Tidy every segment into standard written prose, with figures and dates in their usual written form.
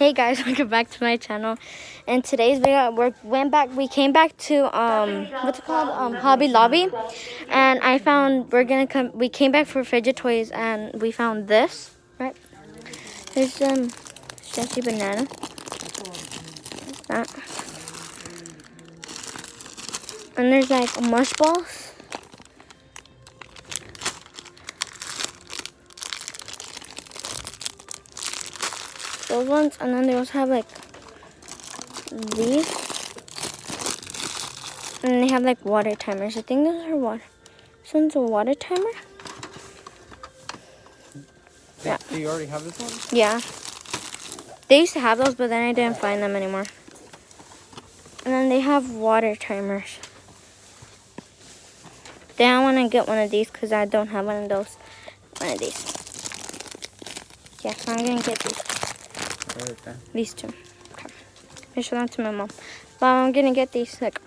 Hey guys, welcome back to my channel. In today's video, we came back to what's it called? Hobby Lobby, and we came back for fidget toys, and we found this. Right? There's some stretchy banana. That. And there's like mush balls. Those ones, and then they also have like these, and they have like water timers. I think those are water. This one's a water timer. Yeah. Do you already have this one? Yeah. They used to have those, but then I didn't find them anymore. And then they have water timers. Then I want to get one of these because I don't have one of those. One of these. Yeah, so I'm going to get these. Okay. These two. Okay. I show them to my mom. But I'm going to get these. Look.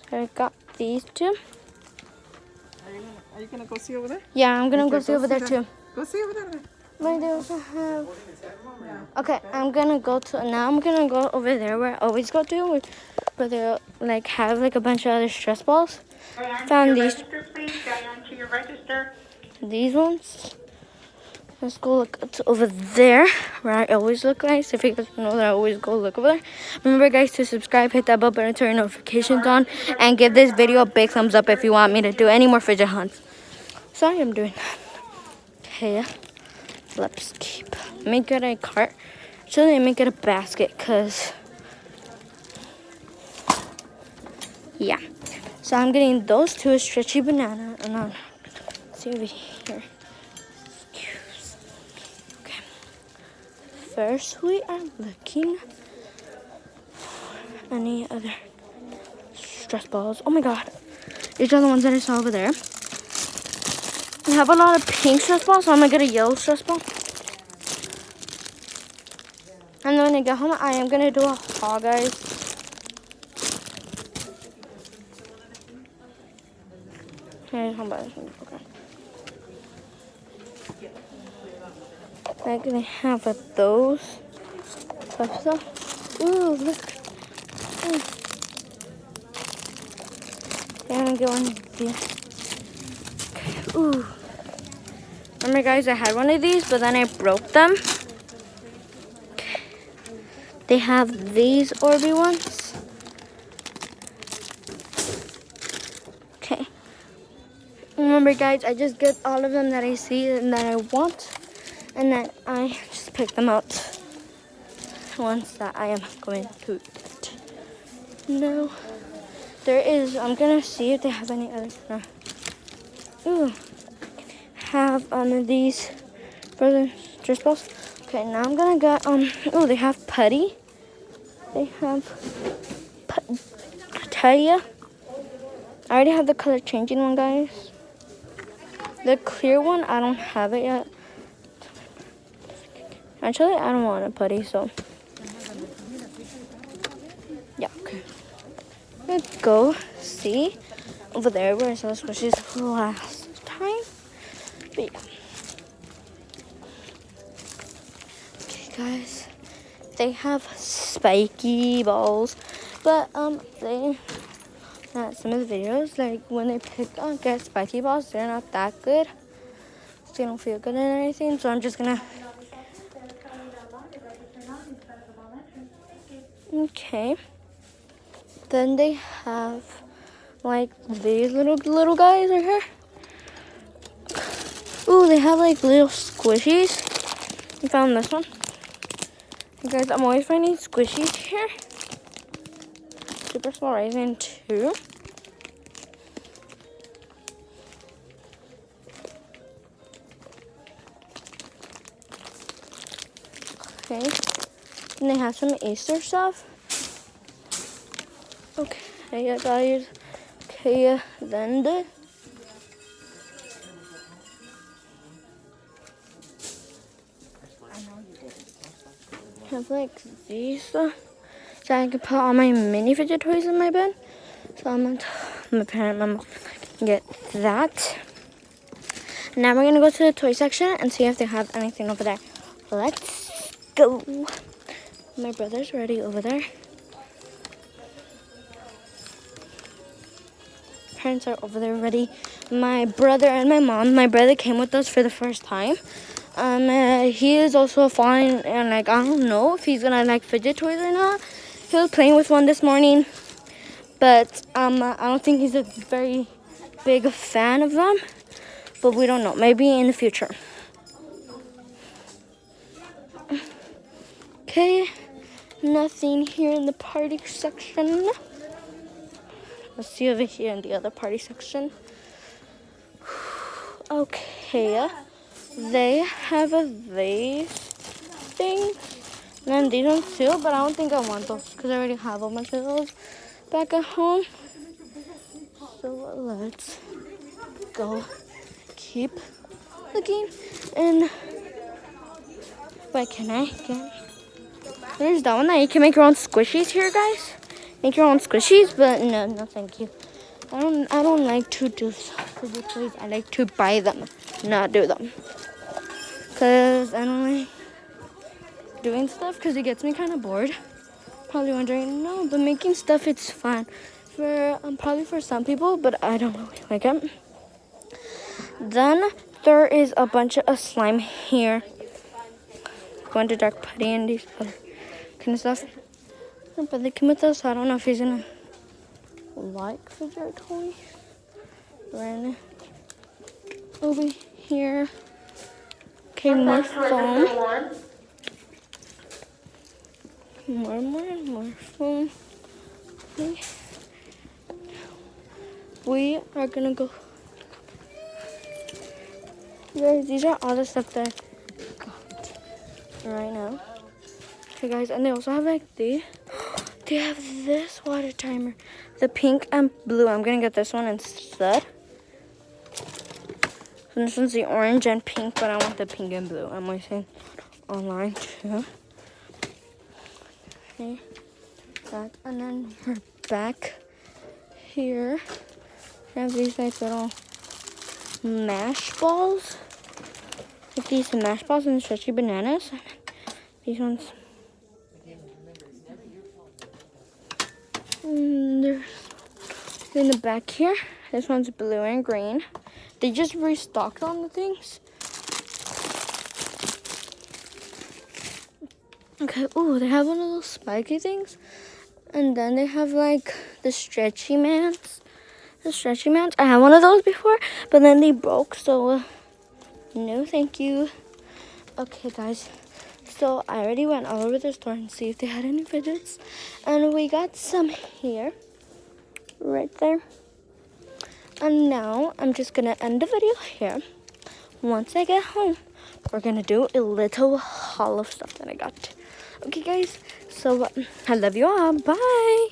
So I got these two. Are you gonna go see over there? Yeah, I'm going to go see over there too. Go see over there. But they also have... Okay, I'm going to go to... Now I'm going to go over there where I always go to. Where they like have like a bunch of other stress balls. Found these. These ones. Let's go look over there where I always look, guys. If you guys know that I always go look over there. Remember, guys, to subscribe, hit that bell button, turn your notifications on, and give this video a big thumbs up if you want me to do any more fidget hunts. Sorry, I'm doing that. Okay, let's keep. Let me get a cart. Actually, let me get a basket, cause yeah. So I'm getting those two, a stretchy banana, and let's see over here. Okay. First, we are looking for any other stress balls. Oh my god. These are the ones that I saw over there. We have a lot of pink stress balls, so I'm gonna get a yellow stress ball. And then when I get home, I am gonna do a haul, guys. Here's how about this one. Okay. Like they have those stuff. Ooh, look. I'm gonna get one of these. Okay. Ooh. Remember, guys, I had one of these, but then I broke them. Okay. They have these Orby ones. Okay. Remember, guys, I just get all of them that I see and that I want. And then I just pick them out. Ones that I am going to get. No. There is. I'm going to see if they have any others. No. Ooh. Have these frozen stress balls. Okay, now I'm going to get, oh, they have putty. They have Talia. I already have the color changing one, guys. The clear one, I don't have it yet. Actually, I don't want a putty, so. Yeah, okay. Let's go see over there where I saw the squishies last time. But yeah. Okay, guys. They have spiky balls. But, some of the videos, like when they get spiky balls, they're not that good. They don't feel good and anything, so I'm just gonna. Okay. Then they have like these little guys right here. Ooh, they have like little squishies. I found this one. You guys, I'm always finding squishies here. Super small Rising 2. Okay. And they have some Easter stuff. Okay, yeah, guys. Okay, then the have like these stuff. So I can put all my mini fidget toys in my bed. So I'm gonna tell my parent, my mom, get that. Now we're gonna go to the toy section and see if they have anything over there. Let's go. My brother's ready over there. Parents are over there ready. My brother and my mom. My brother came with us for the first time. He is also fine, and like I don't know if he's gonna like fidget toys or not. He was playing with one this morning, but I don't think he's a very big fan of them. But we don't know. Maybe in the future. Okay, nothing here in the party section. Let's see over here in the other party section. Okay, they have a vase thing. And then these ones too, but I don't think I want those because I already have a bunch of those back at home. So let's go keep looking. And wait, can I get? There's that one that you can make your own squishies here, guys. Make your own squishies, but no, thank you. I don't like to do fidget toys. I like to buy them, not do them. Cause I don't like doing stuff because it gets me kind of bored. Probably wondering, no, but making stuff it's fun. Probably for some people, but I don't really like it. Then there is a bunch of slime here. Going to dark putty and these other kind of stuff. But they came with us, so I don't know if he's gonna like fidget toys. Then over here, okay, more foam. More foam. Okay. We are gonna go. Guys, these are all the stuff that I got right now. Okay, guys, and they also have like they have this water timer, the pink and blue. I'm gonna get this one instead. And this one's the orange and pink, but I want the pink and blue. I'm waiting online too. Okay, that, and then her back here. I have these like little mash balls. Like these mash balls and stretchy bananas. These ones. And they're in the back here. This one's blue and green. They just restocked on the things. Okay, ooh, they have one of those spiky things. And then they have like the stretchy mans. I had one of those before, but then they broke, so no thank you. Okay, guys. So I already went all over the store and see if they had any fidgets. And we got some here. Right there. And now I'm just going to end the video here. Once I get home, we're going to do a little haul of stuff that I got. Okay, guys. So I love you all. Bye.